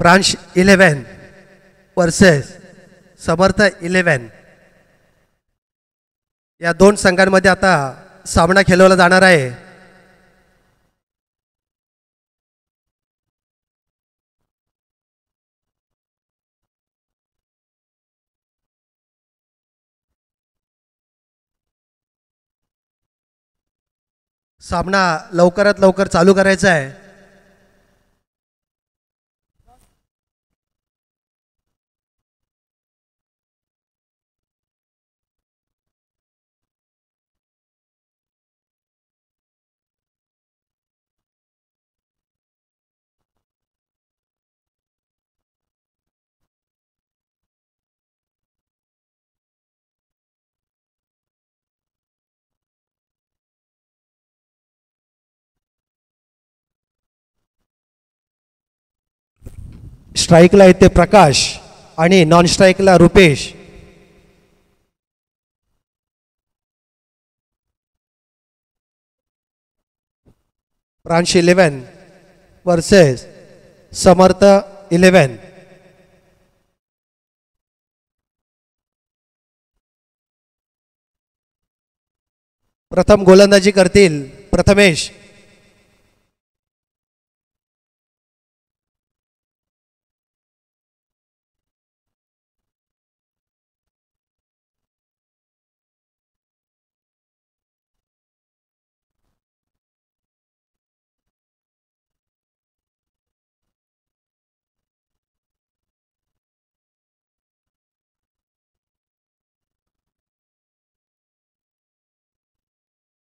France 11 versus समर्थ 11 या दोन संघांमध्ये आता सामना खेळवला जाणार आहे। सामना लवकरात लवकर चालू करायचा आहे। स्ट्राइकला येते प्रकाश आणि नॉन स्ट्राइकला रुपेश। फ्रान्स 11 वर्सेस समर्थ 11। प्रथम गोलंदाजी करतील Prathamesh.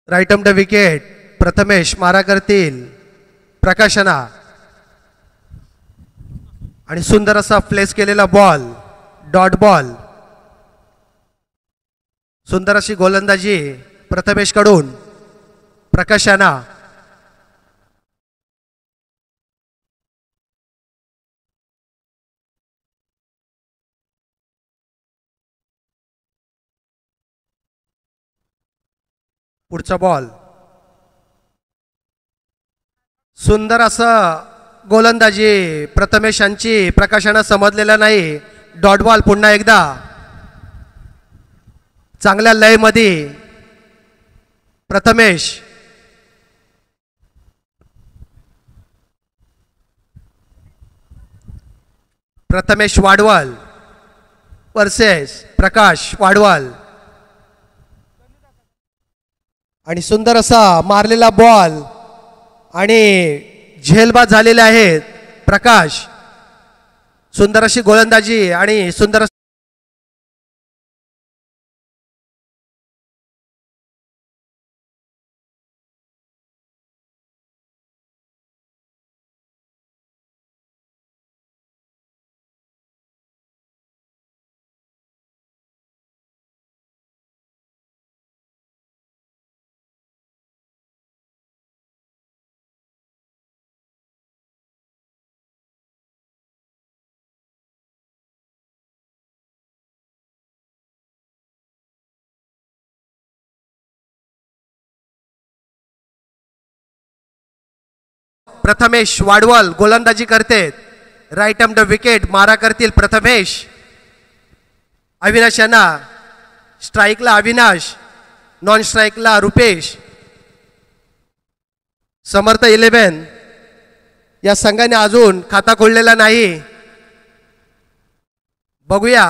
Right on the wicket Prathamesh मारा करतील प्रकाशना आणि सुंदर असा प्लेस केलेला बॉल डॉट बॉल। सुंदर अशी गोलंदाजी प्रथमेश कडून प्रकाशना। पुढचा बॉल सुंदर असं गोलंदाजी प्रथमेशांची प्रकाशानं समजलेला नाही। डॉट बॉल पुन्हा एकदा चांगल्या लय मध्ये प्रथमेश। प्रथमेश वाडवाल वर्सेस प्रकाश वाडवाल आणि सुंदर असा मारलेला बॉल आणि झेलबाद झालेले आहेत प्रकाश। सुंदर अशी गोलंदाजी आणि सुंदर प्रथमेश वाडवाल गोलंदाजी करते। राइट ऑन द विकेट मारा करतील प्रथमेश। अविनाश यांना स्ट्राइकला अविनाश नॉन स्ट्राइकला रुपेश। समर्थ 11 या संघाने अजून खाता खोललेला नाही। बघूया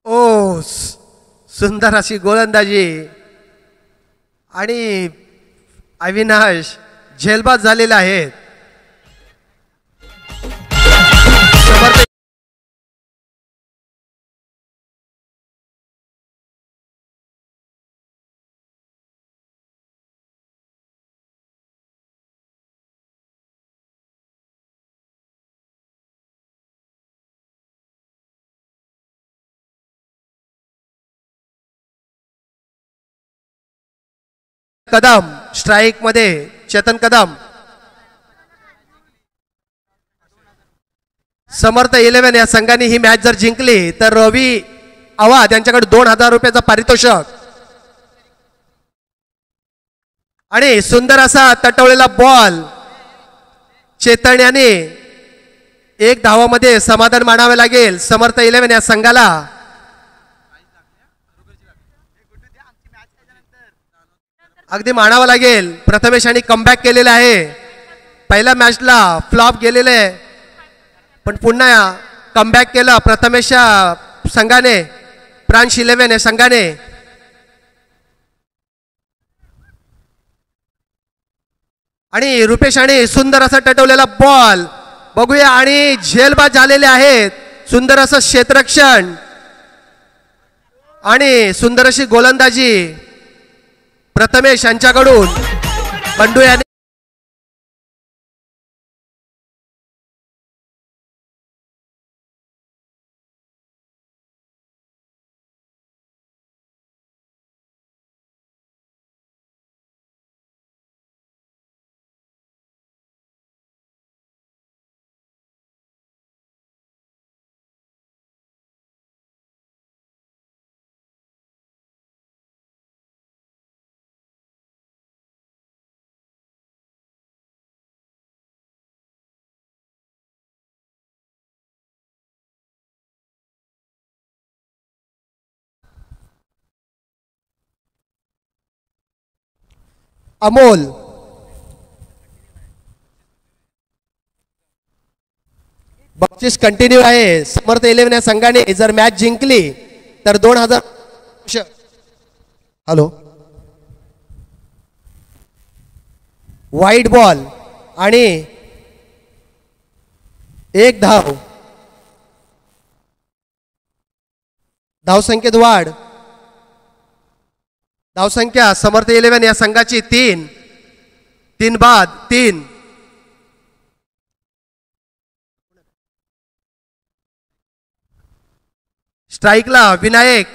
ओ सुंदर अशी गोलंदाजी आणि अविनाश झेलबाद झालेला आहे। कदम स्ट्राइक मध्ये चेतन कदम। समर्थ 11 या संघाने ही मॅच जर जिंकली तर रवी आवाज यांच्याकडे 2000 रुपयाचं पारितोषिक. आणि सुंदर असा तटवलेला बॉल चेतन याने 1 धावामध्ये समाधान मानावे लागेल समर्थ 11 या संघाला. अगदी मानावं लागेल. प्रथमेश यांनी कमबॅक केलेला आहे. पहिल्या मॅचला फ्लॉप गेलेले पण पुन्हा कमबॅक केलं प्रथमेशच्या संघाने, प्रांश 11 या संघाने. आणि रुपेश आणि सुंदर असा टटवलेला बॉल बघूया आणि झेलबाद झालेले आहेत. सुंदर असं क्षेत्ररक्षण आणि सुंदर अशी गोलंदाजी प्रथमेश यांच्याकडून. बंडू याने अमोल बक्षीस कंटिन्यू आहे. समर्थ 11 या संघाने जर मॅच जिंकली तर 2000. हॅलो, वाईट बॉल आणि 1 धाव. धावसंख्येत वाढ. धावसंख्या समर्थ 11 या संघाची 3 बाद 3. स्ट्राईकला विनायक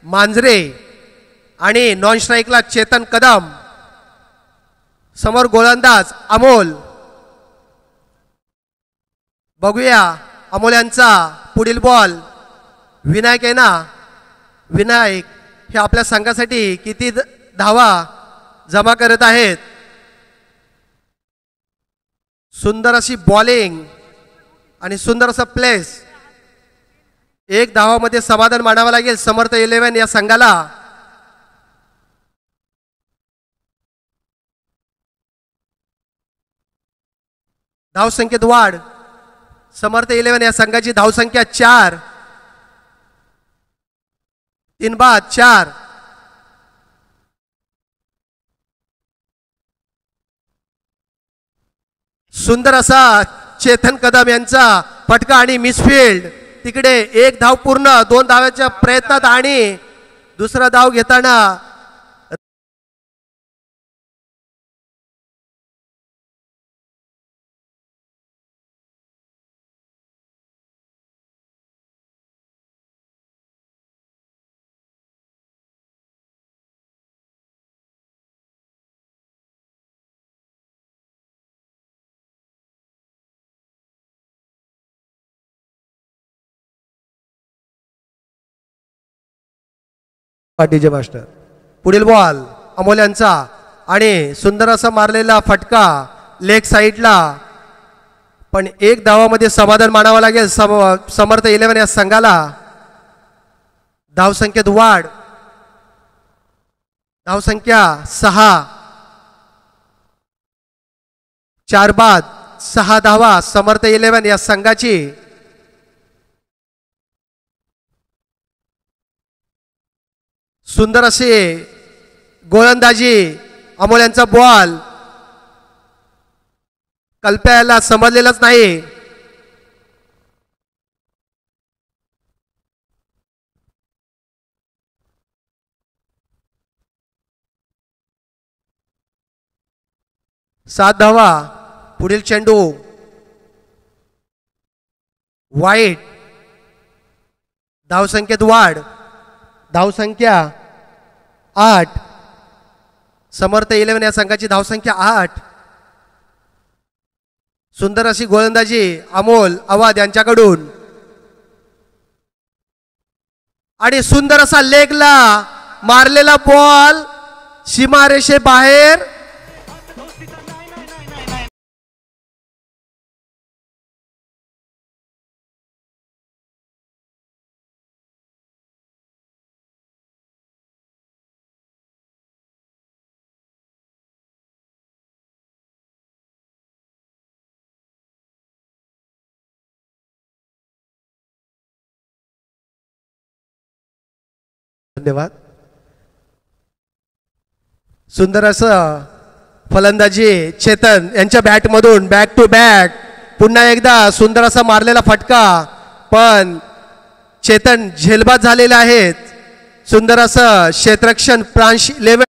मांजरे आणि नॉन स्ट्राईकला चेतन कदम. समोर गोलंदाज अमोल. बघूया अमोल यांचा पुढील बॉल. विनायक आहे ना, विनायक हे आपल्या संघासाठी किती धावा जमा करत आहेत. सुंदर अशी बॉलिंग आणि सुंदर असा प्लेस. 1 धावामध्ये समाधान मानावं लागेल समर्थ 11 या संघाला. धावसंख्येत वाढ. समर्थ 11 या संघाची धावसंख्या 4. 3 बाद 4. सुंदर असा चेतन कदम यांचा फटका आणि मिसफिल्ड. तिकडे 1 धाव पूर्ण 2 धावाच्या प्रयत्नात आणि दुसरा धाव घेताना डीजे मास्टर. पुढील बॉल अमोल यांचा आणि सुंदर असा मारलेला फटका लेग साईडला. पण 1 धावामध्ये समाधान मानावं लागेल समर्थ 11 या संघाला. धावसंख्येत वाढ. धावसंख्या 6. 4 बाद 6 धावा समर्थ 11 या संघाची. सुंदर असे गोलंदाजी अमोल यांचा बॉल. कल्प्याला समजलेलंच नाही. सात धावा. पुढील चेंडू वाईट. धावसंख्येत वाढ. धावसंख्या 8. समर्थ 11 या संघाची धावसंख्या 8. सुंदर अशी गोलंदाजी अमोल आवाज यांच्याकडून. आणि सुंदर असा लेगला मारलेला बॉल सीमारेषे बाहेर. धन्यवाद. सुंदर असं फलंदाजी चेतन यांच्या बॅटमधून बॅक टू बॅक. पुन्हा एकदा सुंदर असा मारलेला फटका, पण चेतन झेलबाद झालेले आहेत. सुंदर असं क्षेत्ररक्षण प्रांश 11.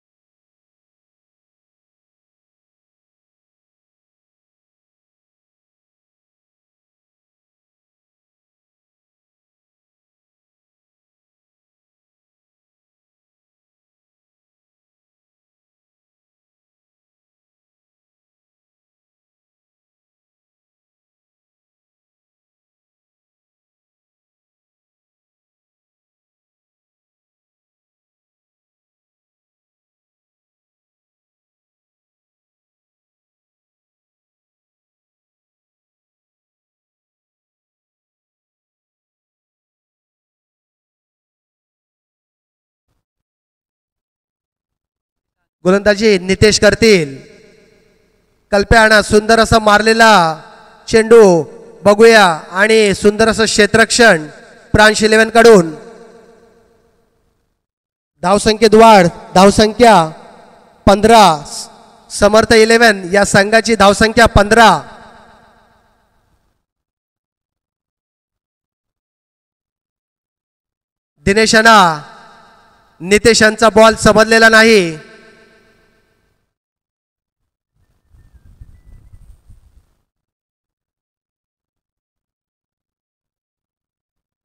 गोलंदाजी नितेश करतील. कल्प्याना सुंदर असा मारलेला चेंडू बघूया आणि सुंदर असं क्षेत्ररक्षण प्रांश 11 कडून. धावसंख्येत वाढ. धावसंख्या 15. समर्थ 11 या संघाची धावसंख्या 15. दिनेशांना नितेशांचा बॉल समजलेला नाही.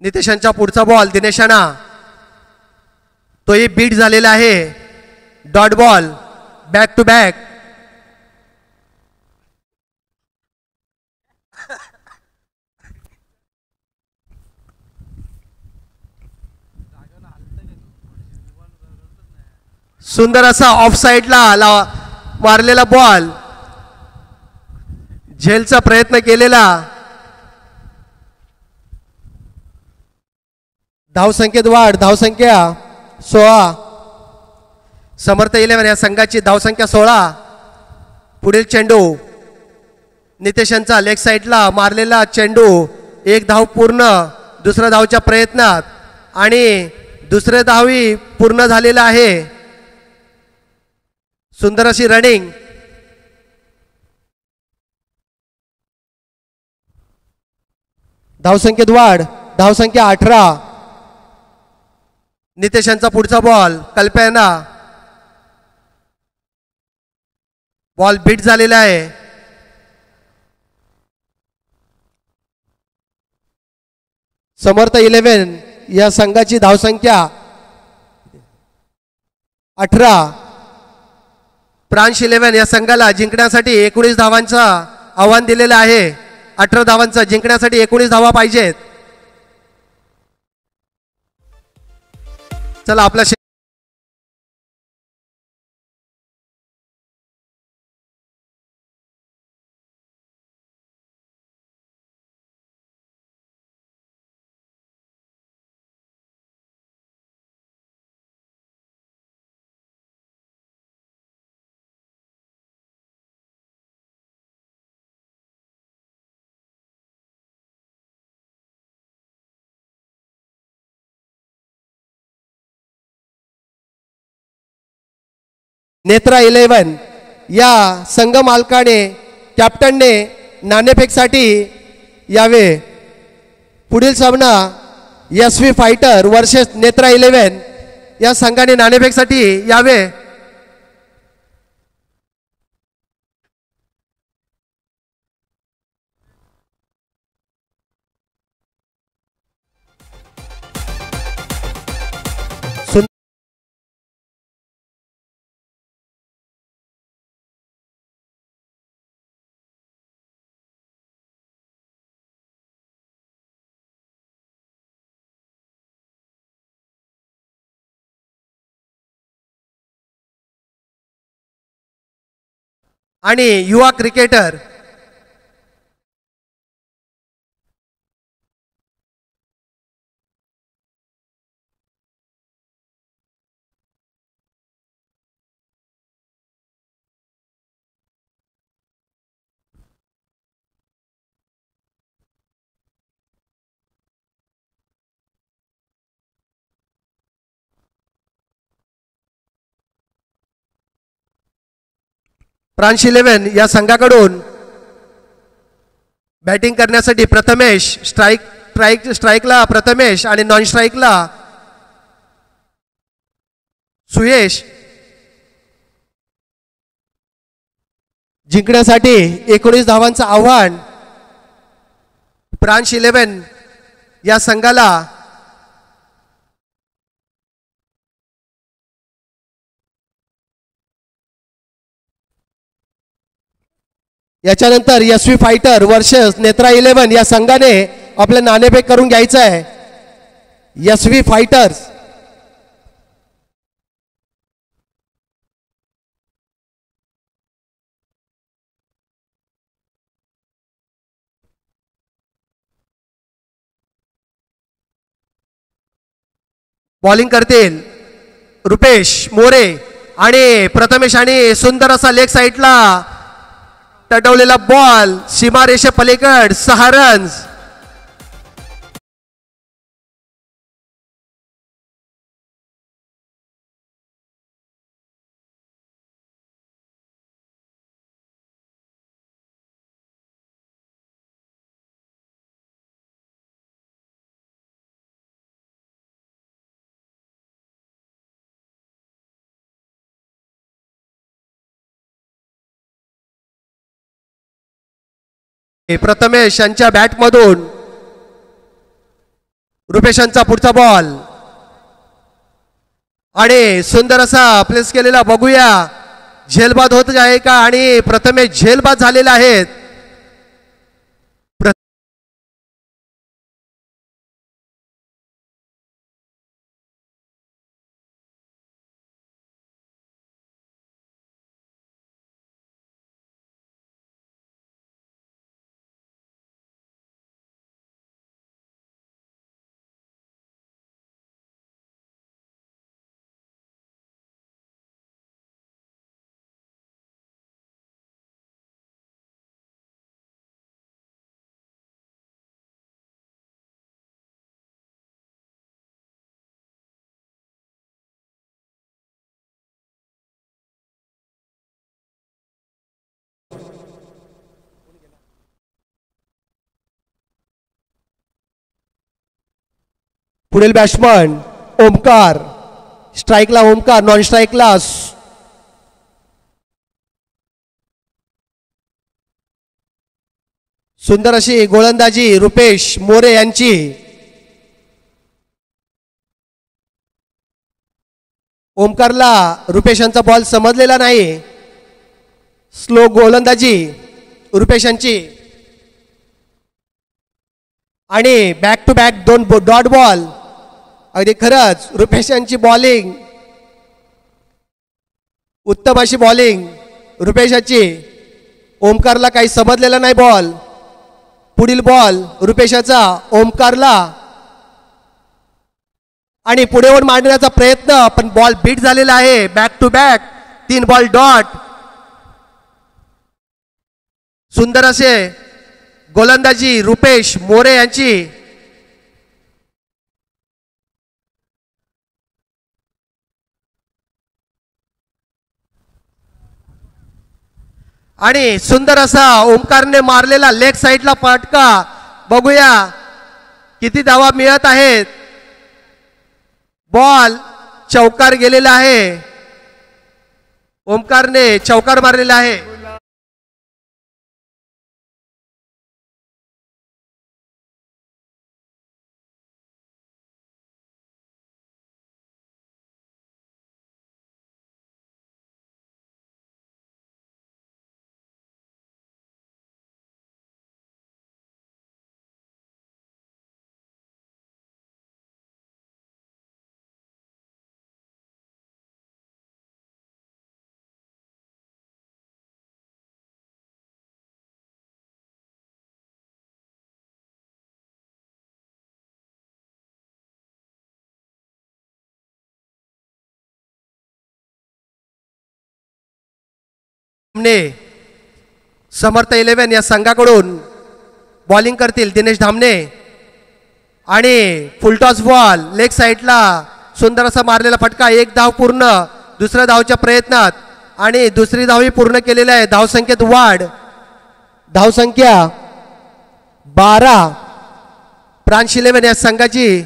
नितेशांचा पुढचा बॉल दिनेशांना, तोही बीट झालेला आहे. Dot ball. Back to back. सुंदर असा ऑफ साइडला मारलेला बॉल, झेलचा प्रयत्न केलेला. धावसंख्येत वाढ. धावसंख्या 16. समर्थ 11 या संघाची धावसंख्या 16. पुढील चेंडू नितेशांचा लेग साइडला मारलेला चेंडू. एक धाव पूर्ण दुसऱ्या धावच्या प्रयत्नात आणि दुसरे धावही पूर्ण झालेलं आहे. सुंदर अशी रनिंग. धावसंख्येत वाढ. धावसंख्या 18. नितेशांचा पुढचा बॉल कल्प्याना, बॉल बीट झालेला आहे. समर्थ 11 या संघाची धावसंख्या 18. प्रांश 11 या संघाला जिंकण्यासाठी 19 धावांचं आव्हान दिलेलं आहे. 18 धावांचं जिंकण्यासाठी 19 धावा पाहिजेत. चला आपला नेत्रा 11 या संघ मालकाने कॅप्टनने नाणेफेकसाठी यावे. पुढील सामना SV फायटर वर्सेस नेत्रा 11 या संघाने नाणेफेकसाठी यावे. आणि युवा क्रिकेटर फ्रान्स 11 या संघाकडून बॅटिंग करण्यासाठी प्रथमेश स्ट्राईकला प्रथमेश आणि नॉन स्ट्राईकला सुयश जिंकण्यासाठी 19 धावांचं आव्हान फ्रान्स 11 या संघाला. याच्यानंतर यशवी फायटर वर्सेस नेत्रा 11 या संघाने आपलं नाणेफेक करून घ्यायचं आहे. यशवी फायटर्स बॉलिंग करतील रुपेश मोरे आणि प्रथमेश आणि सुंदर असा लेग साईडला तटवलेला बॉल सीमारेषे पलीकड 6 रन्स. प्रथमेश यांच्या बॅटमधून रुपेशांचा पुढचा बॉल आणि सुंदर असा प्लेस केलेला बघूया झेलबाद होत आहे का आणि प्रथमेश झेलबाद झालेले आहेत. पुढील बॅट्समन ओमकार स्ट्राईकला ओमकार नॉन स्ट्राईकला सुंदर अशी गोलंदाजी रुपेश मोरे यांची. ओमकारला रुपेशांचा बॉल समजलेला नाही. स्लो गोलंदाजी रुपेशांची आणि back to back 2 dot ball. अगदी खरंच रुपेशांची बॉलिंग उत्तम अशी बॉलिंग रुपेशाची. ओमकारला काही समजलेला नाही बॉल. पुढील बॉल रुपेशाचा ओमकारला आणि पुढे वर मांडण्याचा प्रयत्न पण बॉल बीट झालेला आहे. Back to back 3 ball dot. सुंदर असे गोलंदाजी रुपेश मोरे यांची. आणि सुंदर असा ओमकारने मारलेला लेग साईडला फटका बघूया किती धावा मिळत आहेत. बॉल चौकार गेलेला आहे. ओमकारने चौकार मारलेला आहे. धामणे समर्थ 11 या संघाकडून बॉलिंग करतील दिनेश धामणे आणि फुलटॉस बॉल लेग साईडला सुंदर असा मारलेला फटका. एक धाव पूर्ण दुसऱ्या धावच्या प्रयत्नात आणि दुसरी धावही पूर्ण केलेली आहे. धावसंख्येत वाढ. धावसंख्या 12. प्रांश 11 या संघाची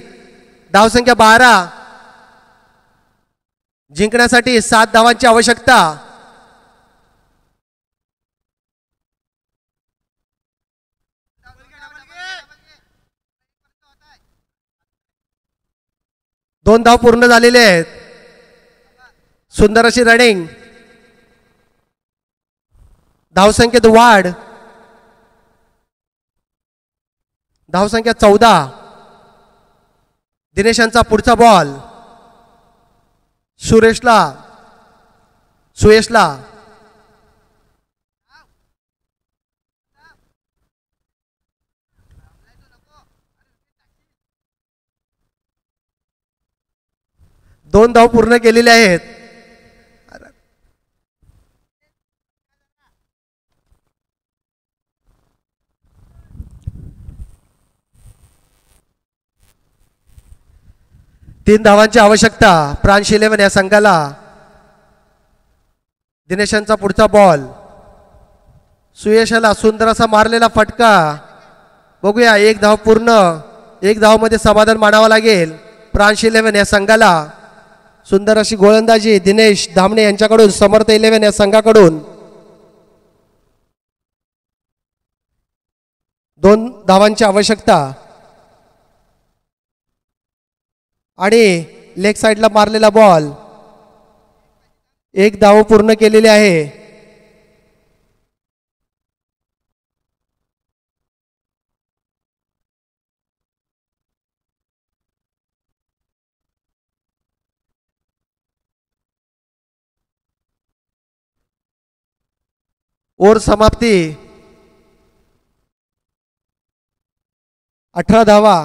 धावसंख्या 12. जिंकण्यासाठी 7 धावांची आवश्यकता. दोन धाव पूर्ण झालेले आहेत. सुंदर अशी रनिंग. धावसंख्येत वाढ. धावसंख्या 14. दिनेशांचा पुढचा बॉल सुयशला. दोन धाव पूर्ण केलेले आहेत. तीन धावांची आवश्यकता प्रांश 11 या संघाला. दिनेशांचा पुढचा बॉल सुयशला सुंदर असा मारलेला फटका. बघूया एक धाव पूर्ण. एक धाव मध्ये समाधान मानावं लागेल प्रांश 11 या संघाला. सुंदर अशी गोलंदाजी दिनेश धामणे यांच्याकडून समर्थ 11 या संघाकडून. 2 धावांची आवश्यकता आणि लेग साइडला मारलेला बॉल. एक धाव पूर्ण केलेली आहे. ओव्हर समाप्ती. 18 धावा.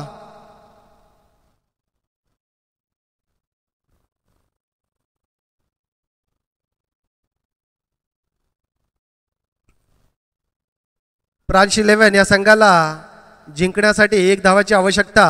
प्रांश 11 या संघाला जिंकण्यासाठी 1 धावाची आवश्यकता.